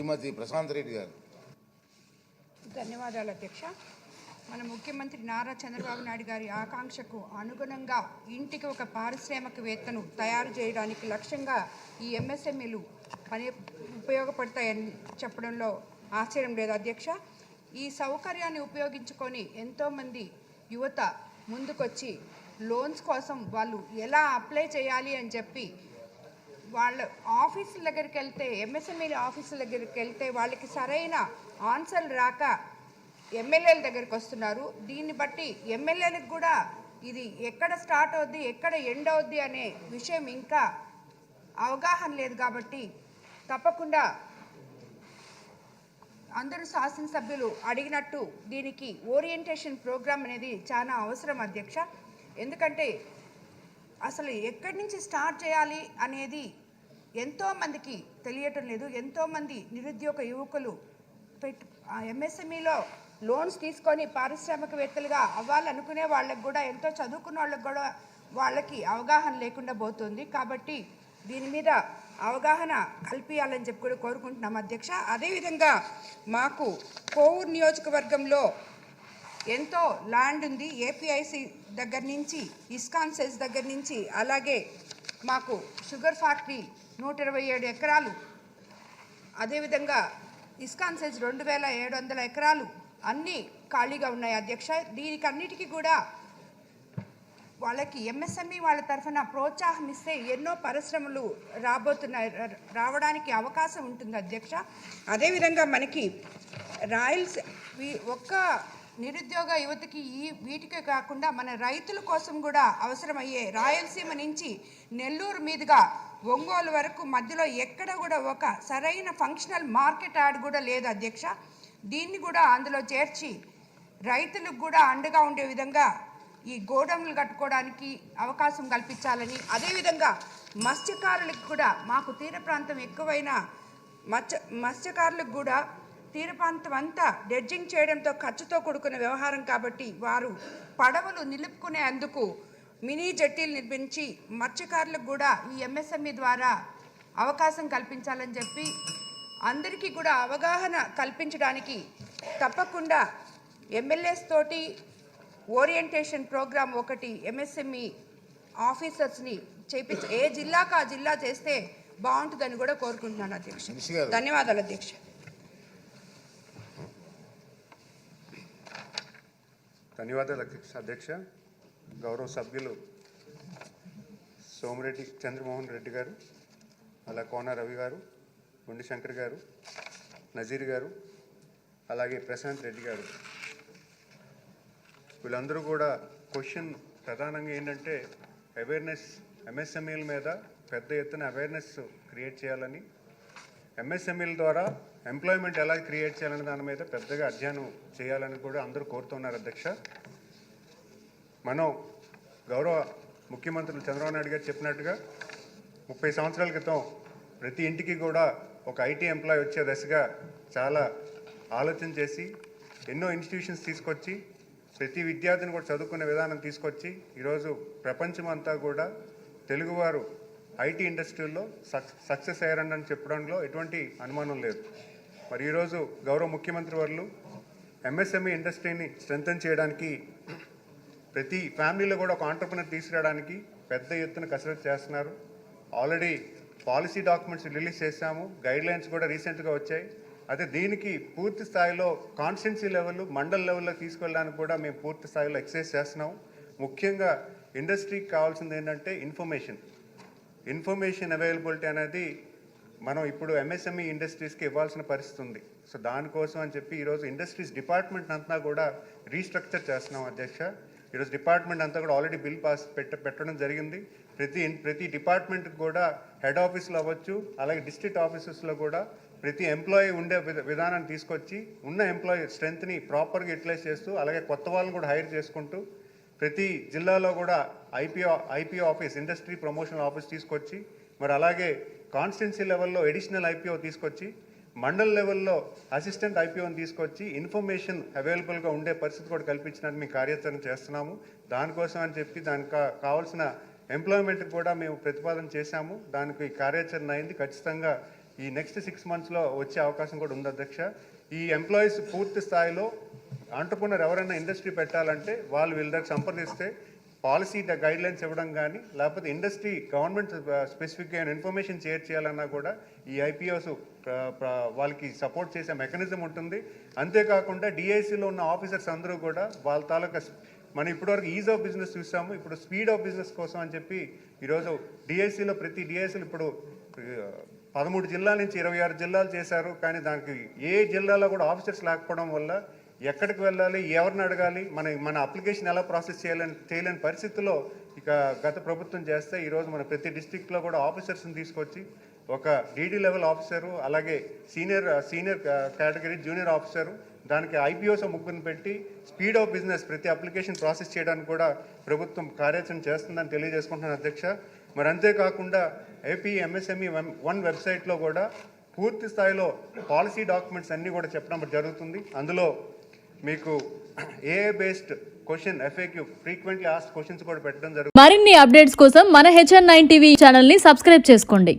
శ్రీమతి ప్రశాంత్ రెడ్డి గారు. ధన్యవాదాలు అధ్యక్ష. మన ముఖ్యమంత్రి నారా చంద్రబాబు నాయుడు గారి ఆకాంక్షకు అనుగుణంగా ఇంటికి ఒక పారిశ్రామికవేత్తను తయారు చేయడానికి లక్ష్యంగా ఈ ఎంఎస్ఎంఈలు ఉపయోగపడతాయని చెప్పడంలో ఆశ్చర్యం లేదు అధ్యక్ష. ఈ సౌకర్యాన్ని ఉపయోగించుకొని ఎంతోమంది యువత ముందుకొచ్చి లోన్స్ కోసం వాళ్ళు ఎలా అప్లై చేయాలి అని చెప్పి వాళ్ళ ఆఫీసుల దగ్గరికి వెళ్తే, ఎంఎస్ఎంఈ ఆఫీసుల దగ్గరికి వెళ్తే వాళ్ళకి సరైన ఆన్సర్లు రాక ఎమ్మెల్యేల దగ్గరికి వస్తున్నారు. దీన్ని బట్టి ఎమ్మెల్యేలకు కూడా ఇది ఎక్కడ స్టార్ట్ అవుద్ది, ఎక్కడ ఎండ్ అవుద్ది అనే విషయం ఇంకా అవగాహన లేదు. కాబట్టి తప్పకుండా అందరూ శాసనసభ్యులు అడిగినట్టు దీనికి ఓరియంటేషన్ ప్రోగ్రామ్ అనేది చాలా అవసరం అధ్యక్ష. ఎందుకంటే అసలు ఎక్కడి నుంచి స్టార్ట్ చేయాలి అనేది ఎంతోమందికి తెలియటం లేదు. ఎంతోమంది నిరుద్యోగ యువకులు ఎంఎస్ఎంఈలో లోన్స్ తీసుకొని పారిశ్రామికవేత్తలుగా అవ్వాలనుకునే వాళ్ళకి కూడా, ఎంతో చదువుకున్న వాళ్ళకి కూడా వాళ్ళకి అవగాహన లేకుండా పోతుంది. కాబట్టి దీని మీద అవగాహన కల్పించాలని చెప్పి కూడా కోరుకుంటున్నాం అధ్యక్ష. అదేవిధంగా మాకు కోవూరు నియోజకవర్గంలో ఎంతో ల్యాండ్ ఉంది. ఏపీఐసి దగ్గర నుంచి, ఇస్కాన్ సెజ్ దగ్గర నుంచి, అలాగే మాకు షుగర్ ఫ్యాక్టరీ 127 ఎకరాలు, అదేవిధంగా ఇస్కాన్ సెజ్ 2700 ఎకరాలు అన్నీ ఖాళీగా ఉన్నాయి అధ్యక్ష. దీనికన్నిటికీ కూడా వాళ్ళకి ఎంఎస్ఎంఈ వాళ్ళ తరఫున ప్రోత్సాహం ఇస్తే ఎన్నో పరిశ్రమలు రావడానికి అవకాశం ఉంటుంది అధ్యక్ష. అదేవిధంగా మనకి ఒక్క నిరుద్యోగ యువతకి వీటికే కాకుండా మన రైతుల కోసం కూడా అవసరమయ్యే రాయలసీమ నుంచి నెల్లూరు మీదుగా ఒంగోలు వరకు మధ్యలో ఎక్కడ కూడా ఒక సరైన ఫంక్షనల్ మార్కెట్ యార్డ్ కూడా లేదు అధ్యక్ష. దీన్ని కూడా అందులో చేర్చి రైతులకు కూడా అండగా ఉండే విధంగా ఈ గోడౌన్లు కట్టుకోవడానికి అవకాశం కల్పించాలని, అదేవిధంగా మత్స్యకారులకు కూడా, మాకు తీర ప్రాంతం ఎక్కువైన మత్స్యకారులకు కూడా తీర ప్రాంతం అంతా డెడ్జింగ్ చేయడంతో ఖర్చుతో కూడుకున్న వ్యవహారం కాబట్టి వారు పడవలు నిలుపుకునేందుకు మినీ జట్టీలు నిర్మించి మత్స్యకారులకు కూడా ఈ ఎంఎస్ఎంఈ ద్వారా అవకాశం కల్పించాలని చెప్పి అందరికీ కూడా అవగాహన కల్పించడానికి తప్పకుండా ఎమ్మెల్యేస్ తోటి ఓరియంటేషన్ ప్రోగ్రామ్ ఒకటి ఎంఎస్ఎంఈ ఆఫీసర్స్ని చేపించి ఏ జిల్లాకు ఆ జిల్లా చేస్తే బాగుంటుందని కూడా కోరుకుంటున్నాను అధ్యక్ష. ధన్యవాదాలు అధ్యక్ష. ధన్యవాదాలు అధ్యక్ష. గౌరవ సభ్యులు సోమిరెడ్డి చంద్రమోహన్ రెడ్డి గారు, అలా కోన రవి గారు, గుండి శంకర్ గారు, నజీర్ గారు, అలాగే ప్రశాంత్ రెడ్డి గారు, వీళ్ళందరూ కూడా క్వశ్చన్ ప్రధానంగా ఏంటంటే అవేర్నెస్, ఎంఎస్ఎంఈల మీద పెద్ద ఎత్తున అవేర్నెస్ క్రియేట్ చేయాలని, ఎంఎస్ఎంఈల ద్వారా ఎంప్లాయ్మెంట్ ఎలా క్రియేట్ చేయాలని దాని మీద పెద్దగా అధ్యయనం చేయాలని కూడా అందరూ కోరుతున్నారు అధ్యక్ష. మనం గౌరవ ముఖ్యమంత్రులు చంద్రబాబు నాయుడు గారు చెప్పినట్టుగా 30 సంవత్సరాల క్రితం ప్రతి ఇంటికి కూడా ఒక ఐటీ ఎంప్లాయ్ వచ్చే దశగా చాలా ఆలోచన చేసి ఎన్నో ఇన్స్టిట్యూషన్స్ తీసుకొచ్చి ప్రతి విద్యార్థిని కూడా చదువుకునే విధానం తీసుకొచ్చి ఈరోజు ప్రపంచమంతా కూడా తెలుగువారు ఐటీ ఇండస్ట్రీలో సక్సెస్ అయ్యారని చెప్పడంలో ఎటువంటి అనుమానం లేదు. మరి ఈరోజు గౌరవ ముఖ్యమంత్రి వర్యులు ఎంఎస్ఎంఈ ఇండస్ట్రీని స్ట్రెంథెన్ చేయడానికి, ప్రతి ఫ్యామిలీలో కూడా ఒక ఆంటర్ప్రెన్యూర్ తీసుకురావడానికి పెద్ద ఎత్తున కసరత్తు చేస్తున్నారు. ఆల్రెడీ పాలసీ డాక్యుమెంట్స్ రిలీజ్ చేశాము, గైడ్లైన్స్ కూడా రీసెంట్గా వచ్చాయి. అయితే దీనికి పూర్తి స్థాయిలో కాన్స్టిట్యున్సీ లెవెల్, మండల్ లెవెల్లో తీసుకెళ్ళడానికి కూడా మేము పూర్తి స్థాయిలో ఎక్సర్సైజ్ చేస్తున్నాము. ముఖ్యంగా ఇండస్ట్రీకి కావాల్సింది ఏంటంటే ఇన్ఫర్మేషన్ అవైలబిలిటీ అనేది మనం ఇప్పుడు ఎంఎస్ఎంఈ ఇండస్ట్రీస్కి ఇవ్వాల్సిన పరిస్థితి ఉంది. సో దానికోసం అని చెప్పి ఈరోజు ఇండస్ట్రీస్ డిపార్ట్మెంట్ అంతా కూడా రీస్ట్రక్చర్ చేస్తున్నాం అధ్యక్ష. ఈరోజు డిపార్ట్మెంట్ అంతా కూడా ఆల్రెడీ బిల్ పాస్ పెట్టడం జరిగింది. ప్రతి డిపార్ట్మెంట్కి కూడా హెడ్ ఆఫీస్లో అవ్వచ్చు, అలాగే డిస్ట్రిక్ట్ ఆఫీసెస్లో కూడా ప్రతి ఎంప్లాయీ ఉండే విధానాన్ని తీసుకొచ్చి ఉన్న ఎంప్లాయీ స్ట్రెంత్ని ప్రాపర్గా యూటిలైజ్ చేస్తూ, అలాగే కొత్త వాళ్ళని కూడా హైర్ చేసుకుంటూ ప్రతి జిల్లాలో కూడా IPO office, industry promotional office తీసుకొచ్చి, మరి అలాగే కాన్స్టిట్యున్సీ లెవెల్లో అడిషనల్ ఐపీఓ తీసుకొచ్చి, మండల్ లెవెల్లో అసిస్టెంట్ ఐపీఓని తీసుకొచ్చి ఇన్ఫర్మేషన్ అవైలబుల్గా ఉండే పరిస్థితి కూడా కల్పించడానికి మేము కార్యాచరణ చేస్తున్నాము. దానికోసం అని చెప్పి దానికి కావాల్సిన ఎంప్లాయ్మెంట్కి కూడా మేము ప్రతిపాదన చేశాము. దానికి కార్యాచరణ అయింది. ఖచ్చితంగా ఈ నెక్స్ట్ 6 monthsలో వచ్చే అవకాశం కూడా ఉంది అధ్యక్ష. ఈ ఎంప్లాయీస్ పూర్తి స్థాయిలో ఆంటర్ప్రినర్ ఎవరైనా ఇండస్ట్రీ పెట్టాలంటే వాళ్ళు వీళ్ళ దగ్గర సంప్రదిస్తే పాలసీ గైడ్లైన్స్ ఇవ్వడం కానీ లేకపోతే ఇండస్ట్రీ గవర్నమెంట్ స్పెసిఫిక్గా ఇన్ఫర్మేషన్ షేర్ చేయాలన్నా కూడా ఈ ఐపీఓస్ వాళ్ళకి సపోర్ట్ చేసే మెకానిజం ఉంటుంది. అంతేకాకుండా డిఐసిలో ఉన్న ఆఫీసర్స్ అందరూ కూడా వాళ్ళ తాలూకా మనం ఇప్పటివరకు ఈజ్ ఆఫ్ బిజినెస్ చూసాము, ఇప్పుడు స్పీడ్ ఆఫ్ బిజినెస్ కోసం అని చెప్పి ఈరోజు డిఐసిలో ప్రతి డిఐసిలో ఇప్పుడు 13 జిల్లాల నుంచి 26 జిల్లాలు చేశారు. కానీ దానికి ఏ జిల్లాలో కూడా ఆఫీసర్స్ లేకపోవడం వల్ల ఎక్కడికి వెళ్ళాలి, ఎవరిని అడగాలి, మన అప్లికేషన్ ఎలా ప్రాసెస్ చేయలేని పరిస్థితుల్లో ఇక గత ప్రభుత్వం చేస్తే ఈరోజు మన ప్రతి డిస్ట్రిక్ట్లో కూడా ఆఫీసర్స్ని తీసుకొచ్చి ఒక డీడీ లెవెల్ ఆఫీసరు, అలాగే సీనియర్ కేటగిరీ జూనియర్ ఆఫీసరు, దానికి ఐపీఓస్ ముగ్గురిని పెట్టి స్పీడ్ ఆఫ్ బిజినెస్ ప్రతి అప్లికేషన్ ప్రాసెస్ చేయడానికి కూడా ప్రభుత్వం కార్యాచరణ చేస్తుందని తెలియజేసుకుంటున్నాను అధ్యక్ష. మరి అంతేకాకుండా ఏపీ ఎంఎస్ఎంఈ 1 వెబ్సైట్లో కూడా పూర్తి స్థాయిలో పాలసీ డాక్యుమెంట్స్ అన్నీ కూడా చెప్పడం జరుగుతుంది. అందులో మీకు AI based question FAQ frequently asked questions కూడా పెట్టడం జరుగుతుంది. మరిన్ని అప్డేట్స్ కోసం మన HN9 టీవీ ఛానల్ ని సబ్స్క్రైబ్ చేసుకోండి.